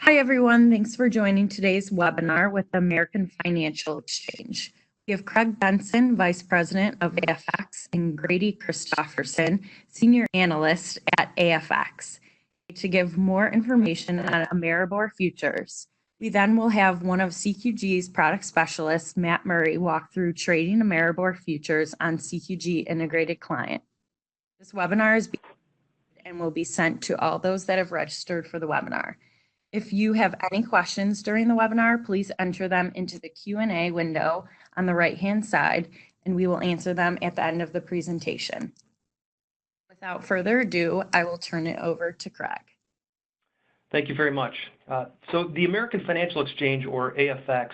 Hi, everyone. Thanks for joining today's webinar with the American Financial Exchange. We have Craig Benson, Vice President of AFX, and Grady Christofferson, Senior Analyst at AFX, to give more information on AMERIBOR Futures. We then will have one of CQG's product specialists, Matt Murray, walk through trading AMERIBOR Futures on CQG Integrated Client. This webinar is being and will be sent to all those that have registered for the webinar. If you have any questions during the webinar, please enter them into the Q&A window on the right-hand side, and we will answer them at the end of the presentation. Without further ado, I will turn it over to Craig. Thank you very much. So the American Financial Exchange, or AFX,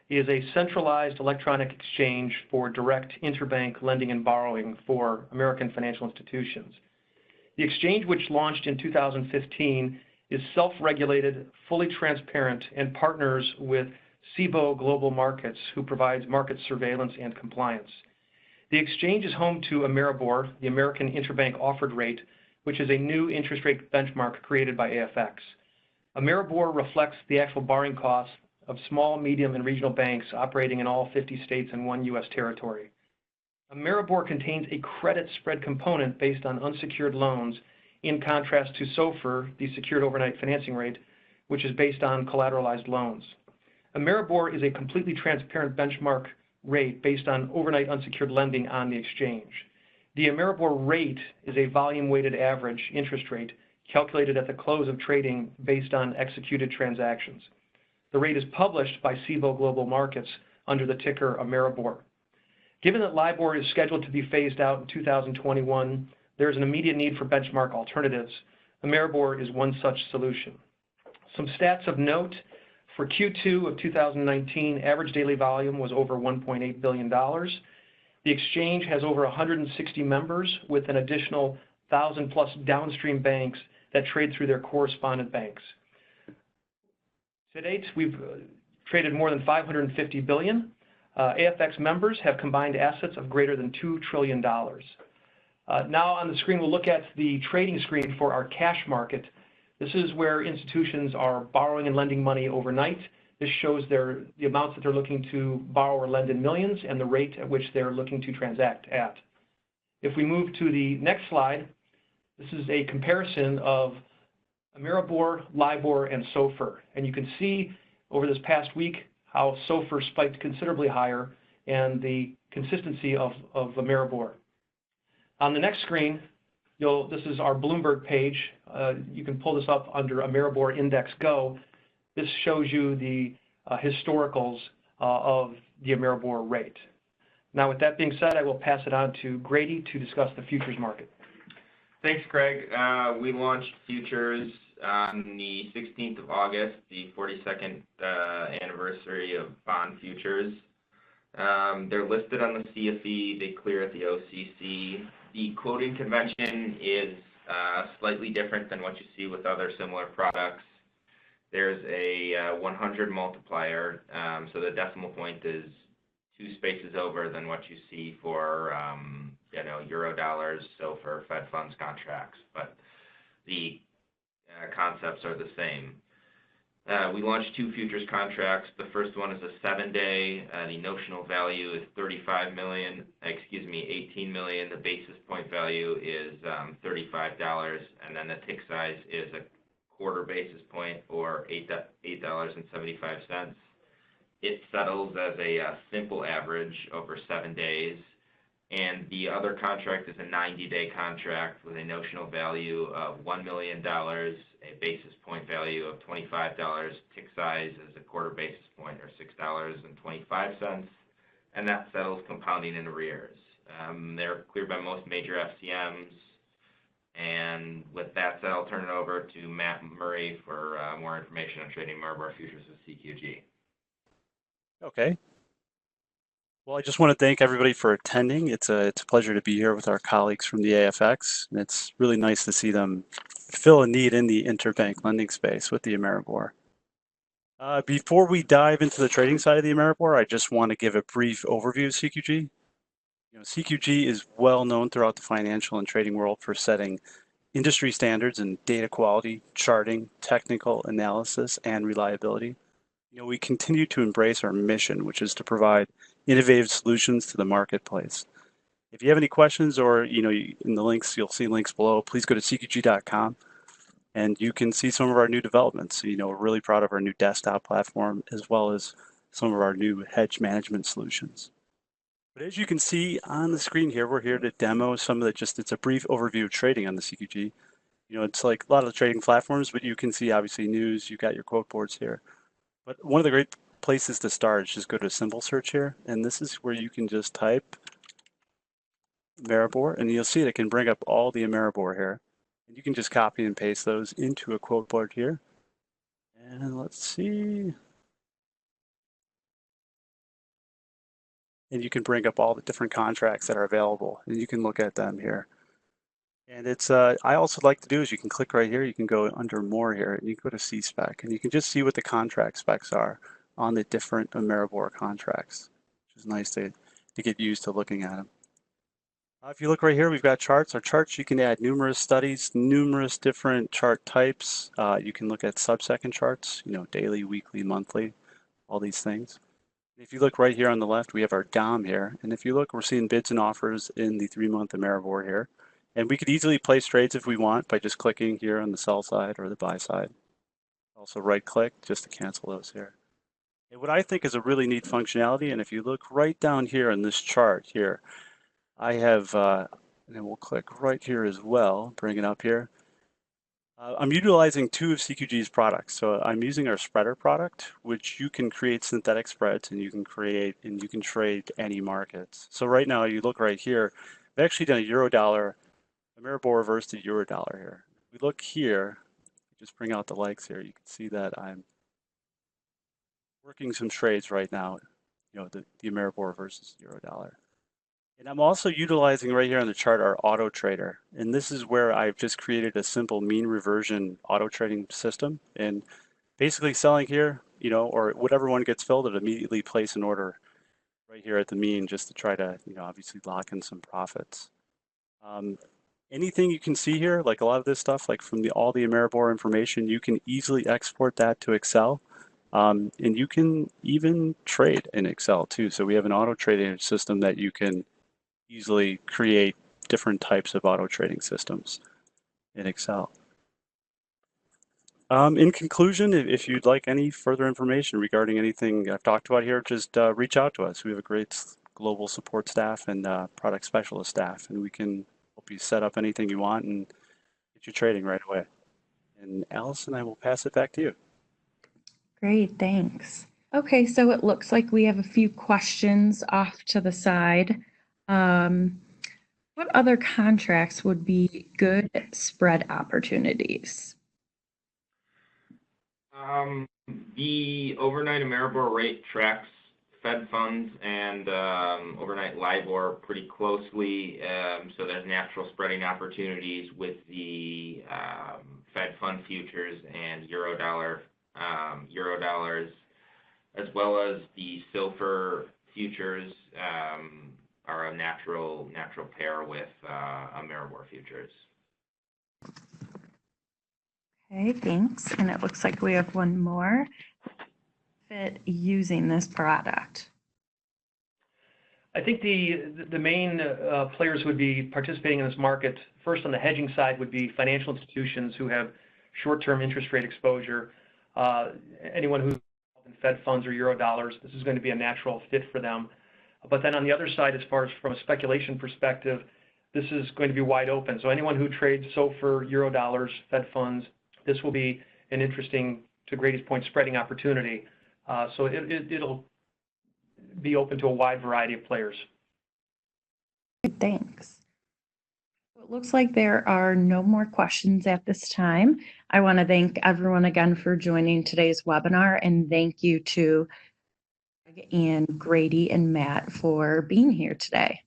is a centralized electronic exchange for direct interbank lending and borrowing for American financial institutions. The exchange, which launched in 2015, is self-regulated, fully transparent, and partners with CBOE Global Markets, who provides market surveillance and compliance. The exchange is home to AMERIBOR, the American Interbank Offered Rate, which is a new interest rate benchmark created by AFX. AMERIBOR reflects the actual borrowing costs of small, medium, and regional banks operating in all 50 states and one U.S. territory. AMERIBOR contains a credit spread component based on unsecured loans, in contrast to SOFR, the Secured Overnight Financing Rate, which is based on collateralized loans. AMERIBOR is a completely transparent benchmark rate based on overnight unsecured lending on the exchange. The AMERIBOR rate is a volume-weighted average interest rate calculated at the close of trading based on executed transactions. The rate is published by CBOE Global Markets under the ticker AMERIBOR. Given that LIBOR is scheduled to be phased out in 2021, there is an immediate need for benchmark alternatives. AMERIBOR is one such solution. Some stats of note: for Q2 of 2019, average daily volume was over $1.8 billion. The exchange has over 160 members with an additional 1,000-plus downstream banks that trade through their correspondent banks. To date, we've traded more than $550 billion. AFX members have combined assets of greater than $2 trillion. Now on the screen, we'll look at the trading screen for our cash market. This is where institutions are borrowing and lending money overnight. This shows the amounts that they're looking to borrow or lend in millions and the rate at which they're looking to transact at. If we move to the next slide, this is a comparison of AMERIBOR, LIBOR, and SOFR. And you can see over this past week how SOFR spiked considerably higher and the consistency of AMERIBOR. On the next screen, this is our Bloomberg page. You can pull this up under AMERIBOR Index Go. This shows you the historicals of the AMERIBOR rate. Now, with that being said, I will pass it on to Grady to discuss the futures market. Thanks, Craig. We launched futures on the 16th of August, the 42nd anniversary of bond futures. They're listed on the CFE. They clear at the OCC. The quoting convention is slightly different than what you see with other similar products. There's a 100 multiplier, so the decimal point is 2 spaces over than what you see for euro dollars, SOFR, Fed funds contracts, but the concepts are the same. We launched 2 futures contracts. The first one is a 7-day. The notional value is 18 million. The basis point value is $35, and then the tick size is a quarter basis point, or $8.75. It settles as a simple average over 7 days. And the other contract is a 90-day contract with a notional value of $1 million, a basis point value of $25, tick size is a quarter basis point, or $6.25, and that settles compounding in arrears. They're cleared by most major FCMs. And with that said, I'll turn it over to Matt Murray for more information on trading AMERIBOR futures with CQG. Okay. Well, I just want to thank everybody for attending. It's a pleasure to be here with our colleagues from the AFX, and it's really nice to see them fill a need in the interbank lending space with the AMERIBOR. Before we dive into the trading side of the AMERIBOR, I just want to give a brief overview of CQG. CQG is well known throughout the financial and trading world for setting industry standards in data quality, charting, technical analysis, and reliability. We continue to embrace our mission, which is to provide innovative solutions to the marketplace. If you have any questions or, in the links, you'll see links below, please go to cqg.com and you can see some of our new developments. We're really proud of our new desktop platform as well as some of our new hedge management solutions. But as you can see on the screen here, we're here to demo some of it's a brief overview of trading on the CQG. It's like a lot of the trading platforms, but you can see obviously news, you've got your quote boards here. But one of the great places to start is just go to symbol search here, and this is where you can just type AMERIBOR, and you'll see it can bring up all the AMERIBOR here. And you can just copy and paste those into a quote board here. And let's see. And you can bring up all the different contracts that are available, and you can look at them here. And it's, I also like to do is you can click right here, you can go under more here, and you can go to C-Spec, and you can just see what the contract specs are on the different AMERIBOR contracts, which is nice to get used to looking at them. If you look right here, we've got charts. Our charts, you can add numerous studies, numerous different chart types. You can look at sub-second charts, daily, weekly, monthly, all these things. If you look right here on the left, we have our DOM here. And if you look, we're seeing bids and offers in the 3-month AMERIBOR here. And we could easily place trades if we want by just clicking here on the sell side or the buy side. Also right click just to cancel those here. And what I think is a really neat functionality, and if you look right down here in this chart here, I have, and then we'll click right here as well, bring it up here. I'm utilizing 2 of CQG's products. So I'm using our spreader product, which you can create synthetic spreads and you can trade any markets. So right now, you look right here, I've actually done a Eurodollar, AMERIBOR reverse to Eurodollar here. We look here, just bring out the likes here. You can see that I'm working some trades right now, the AMERIBOR versus Eurodollar. And I'm also utilizing right here on the chart our auto trader. And this is where I've just created a simple mean reversion auto trading system. And basically selling here, or whatever one gets filled, it immediately place an order right here at the mean just to try to, obviously lock in some profits. Anything you can see here, like a lot of this stuff, like from all the AMERIBOR information, you can easily export that to Excel. And you can even trade in Excel too. So we have an auto trading system that you can easily create different types of auto trading systems in Excel. In conclusion, if you'd like any further information regarding anything I've talked about here, just reach out to us. We have a great global support staff and product specialist staff, and we can help you set up anything you want and get you trading right away. And Allison, I will pass it back to you. Great, thanks. Okay, so it looks like we have a few questions off to the side. What other contracts would be good spread opportunities? The overnight AMERIBOR rate tracks Fed funds and overnight LIBOR pretty closely, so there's natural spreading opportunities with the Fed fund futures and Eurodollars, as well as the silver futures are a natural pair with AMERIBOR futures. Okay, thanks. And it looks like we have one more fit using this product. I think the main players would be participating in this market. First, on the hedging side would be financial institutions who have short-term interest rate exposure. Anyone who's in Fed funds or Eurodollars, this is going to be a natural fit for them. But then on the other side, as far as from a speculation perspective, this is going to be wide open. So anyone who trades SOFR, Eurodollars, Fed funds, this will be an interesting, to Grady's point, spreading opportunity. So it'll be open to a wide variety of players. Thanks. It looks like there are no more questions at this time. I want to thank everyone again for joining today's webinar, and thank you to Greg and Grady and Matt for being here today.